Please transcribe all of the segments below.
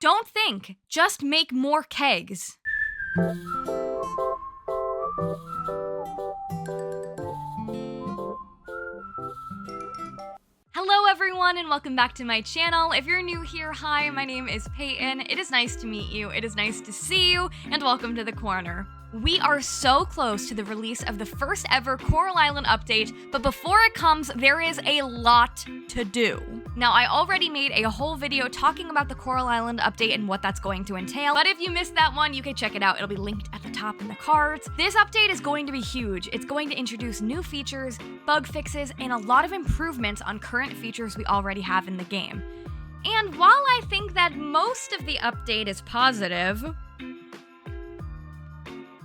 Don't think, just make more kegs. Hello everyone and welcome back to my channel. If you're new here, hi, my name is Payton. It is nice to meet you, it is nice to see you, and welcome to the corner. We are so close to the release of the first ever Coral Island update, but before it comes, there is a lot to do. Now, I already made a whole video talking about the Coral Island update and what that's going to entail, but if you missed that one, you can check it out. It'll be linked at the top in the cards. This update is going to be huge. It's going to introduce new features, bug fixes, and a lot of improvements on current features we already have in the game. And while I think that most of the update is positive,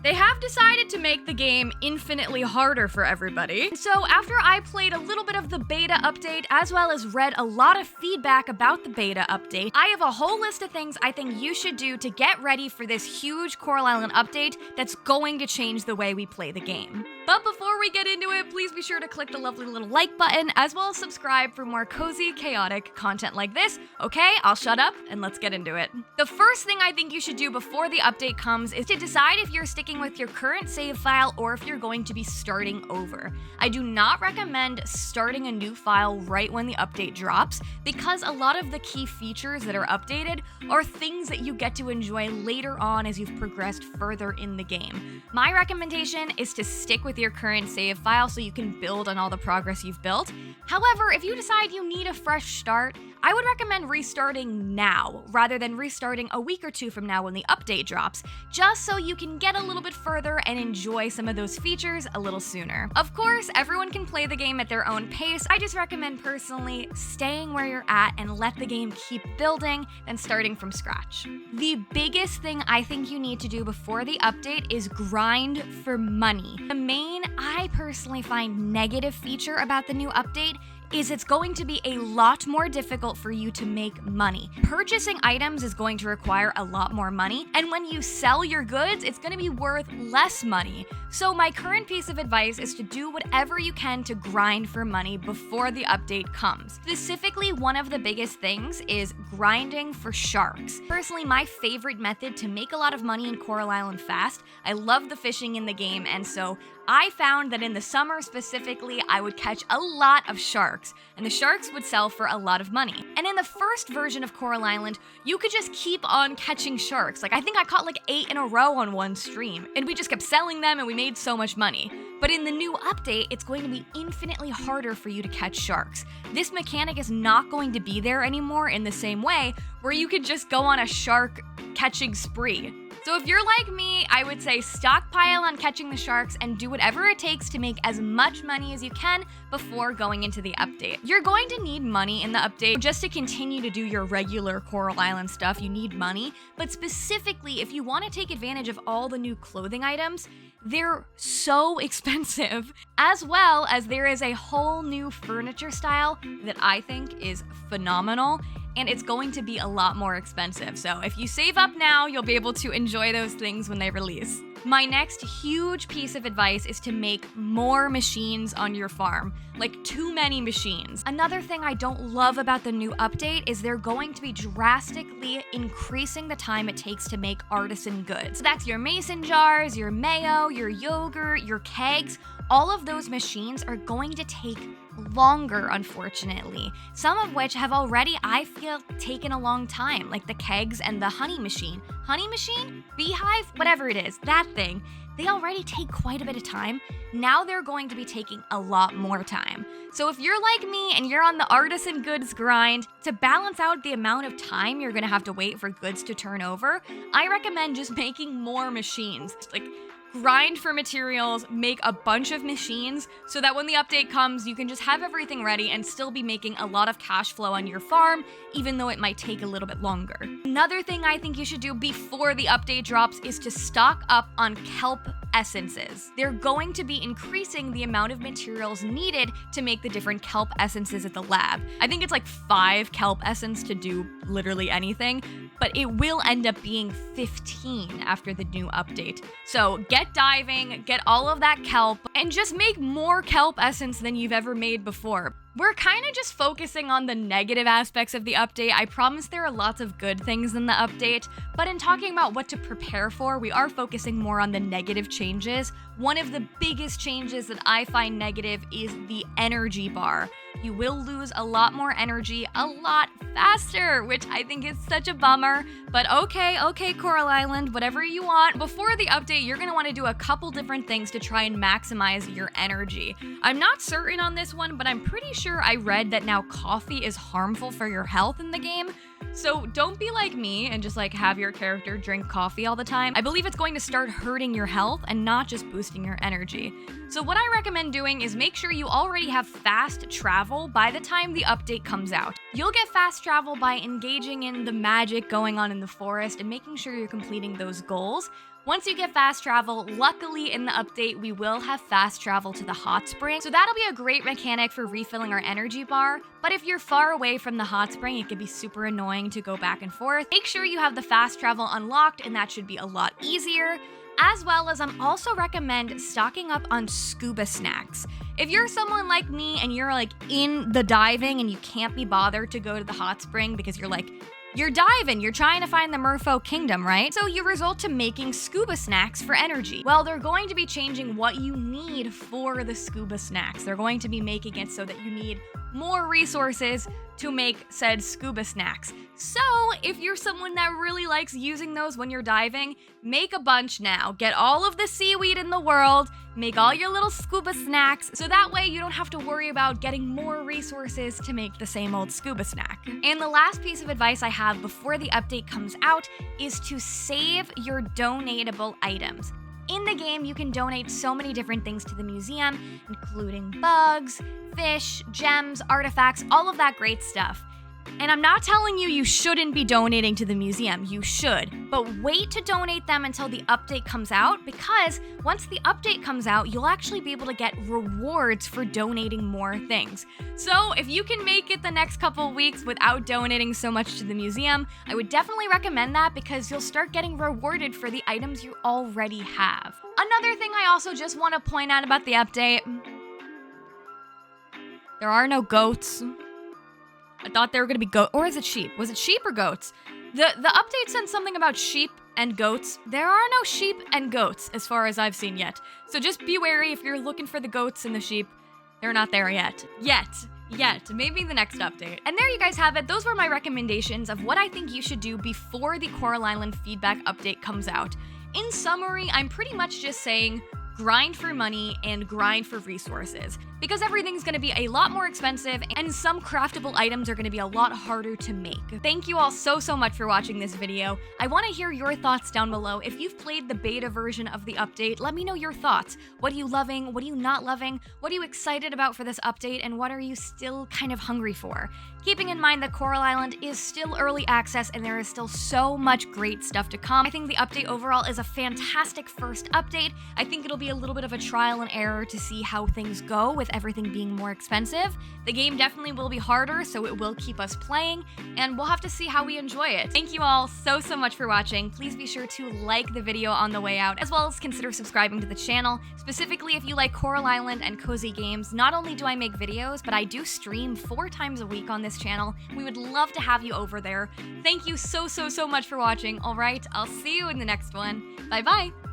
they have decided to make the game infinitely harder for everybody. So after I played a little bit of the beta update, as well as read a lot of feedback about the beta update, I have a whole list of things I think you should do to get ready for this huge Coral Island update that's going to change the way we play the game. But before we get into it, please be sure to click the lovely little like button, as well as subscribe for more cozy, chaotic content like this. Okay, I'll shut up and let's get into it. The first thing I think you should do before the update comes is to decide if you're sticking with your current save file or if you're going to be starting over. I do not recommend starting a new file right when the update drops, because a lot of the key features that are updated are things that you get to enjoy later on as you've progressed further in the game. My recommendation is to stick with your current save file so you can build on all the progress you've built. However, if you decide you need a fresh start, I would recommend restarting now, rather than restarting a week or two from now when the update drops, just so you can get a little bit further and enjoy some of those features a little sooner. Of course, everyone can play the game at their own pace. I just recommend personally staying where you're at and let the game keep building than starting from scratch. The biggest thing I think you need to do before the update is grind for money. The main, I personally find, negative feature about the new update is it's going to be a lot more difficult for you to make money. Purchasing items is going to require a lot more money, and when you sell your goods, it's going to be worth less money. So my current piece of advice is to do whatever you can to grind for money before the update comes. Specifically, one of the biggest things is grinding for sharks. Personally, my favorite method to make a lot of money in Coral Island fast. I love the fishing in the game, and so I found that in the summer specifically, I would catch a lot of sharks, and the sharks would sell for a lot of money. And in the first version of Coral Island, you could just keep on catching sharks. Like, I think I caught like 8 in a row on one stream, and we just kept selling them and we made so much money. But in the new update, it's going to be infinitely harder for you to catch sharks. This mechanic is not going to be there anymore in the same way, where you could just go on a shark catching spree. So if you're like me, I would say stockpile on catching the sharks and do whatever it takes to make as much money as you can before going into the update. You're going to need money in the update just to continue to do your regular Coral Island stuff. You need money, but specifically if you want to take advantage of all the new clothing items, they're so expensive, as well as there is a whole new furniture style that I think is phenomenal, and it's going to be a lot more expensive. So if you save up now, you'll be able to enjoy those things when they release. My next huge piece of advice is to make more machines on your farm, like too many machines. Another thing I don't love about the new update is they're going to be drastically increasing the time it takes to make artisan goods. So that's your mason jars, your mayo, your yogurt, your kegs. All of those machines are going to take longer, unfortunately. Some of which have already, I feel, taken a long time, like the kegs and the honey machine. Honey machine? Beehive? Whatever it is, that thing. They already take quite a bit of time. Now they're going to be taking a lot more time. So if you're like me and you're on the artisan goods grind, to balance out the amount of time you're gonna have to wait for goods to turn over, I recommend just making more machines. Like, grind for materials, make a bunch of machines, so that when the update comes, you can just have everything ready and still be making a lot of cash flow on your farm, even though it might take a little bit longer. Another thing I think you should do before the update drops is to stock up on kelp essences. They're going to be increasing the amount of materials needed to make the different kelp essences at the lab. I think it's like 5 kelp essence to do literally anything, but it will end up being 15 after the new update. So get diving, get all of that kelp, and just make more kelp essence than you've ever made before. We're kind of just focusing on the negative aspects of the update. I promise there are lots of good things in the update, but in talking about what to prepare for, we are focusing more on the negative changes. One of the biggest changes that I find negative is the energy bar. You will lose a lot more energy a lot faster, which I think is such a bummer. But okay, Coral Island, whatever you want. Before the update, you're gonna want to do a couple different things to try and maximize your energy. I'm not certain on this one, but I'm pretty sure I read that now coffee is harmful for your health in the game. So don't be like me and just like have your character drink coffee all the time. I believe it's going to start hurting your health and not just boosting your energy. So what I recommend doing is make sure you already have fast travel by the time the update comes out. You'll get fast travel by engaging in the magic going on in the forest and making sure you're completing those goals. Once you get fast travel, luckily in the update, we will have fast travel to the hot spring. So that'll be a great mechanic for refilling our energy bar. But if you're far away from the hot spring, it can be super annoying to go back and forth. Make sure you have the fast travel unlocked, and that should be a lot easier. As well as I'm also recommend stocking up on scuba snacks. If you're someone like me and you're like in the diving and you can't be bothered to go to the hot spring because you're diving, you're trying to find the Merfolk Kingdom, right? So you resort to making scuba snacks for energy. Well, they're going to be changing what you need for the scuba snacks. They're going to be making it so that you need more resources to make said scuba snacks. So if you're someone that really likes using those when you're diving, make a bunch now. Get all of the seaweed in the world, make all your little scuba snacks, so that way you don't have to worry about getting more resources to make the same old scuba snack. And the last piece of advice I have before the update comes out is to save your donatable items. In the game, you can donate so many different things to the museum, including bugs, fish, gems, artifacts, all of that great stuff. And I'm not telling you you shouldn't be donating to the museum, you should, but wait to donate them until the update comes out, because once the update comes out, you'll actually be able to get rewards for donating more things. So if you can make it the next couple weeks without donating so much to the museum, I would definitely recommend that because you'll start getting rewarded for the items you already have. Another thing I also just want to point out about the update, there are no goats. I thought they were gonna be goat, or is it sheep? Was it sheep or goats? The update said something about sheep and goats. There are no sheep and goats as far as I've seen yet. So just be wary if you're looking for the goats and the sheep. They're not there yet. Yet. Maybe the next update. And there you guys have it. Those were my recommendations of what I think you should do before the Coral Island feedback update comes out. In summary, I'm pretty much just saying grind for money and grind for resources, because everything's going to be a lot more expensive and some craftable items are going to be a lot harder to make. Thank you all so much for watching this video. I want to hear your thoughts down below. If you've played the beta version of the update, let me know your thoughts. What are you loving? What are you not loving? What are you excited about for this update? And what are you still kind of hungry for? Keeping in mind that Coral Island is still early access and there is still so much great stuff to come. I think the update overall is a fantastic first update. I think it'll be a little bit of a trial and error to see how things go with everything being more expensive. The game definitely will be harder, so it will keep us playing, and we'll have to see how we enjoy it. Thank you all so much for watching. Please be sure to like the video on the way out, as well as consider subscribing to the channel, specifically if you like Coral Island and cozy games. Not only do I make videos, but I do stream 4 times a week on this channel. We would love to have you over there. Thank you so much for watching. All right, I'll see you in the next one. Bye-bye.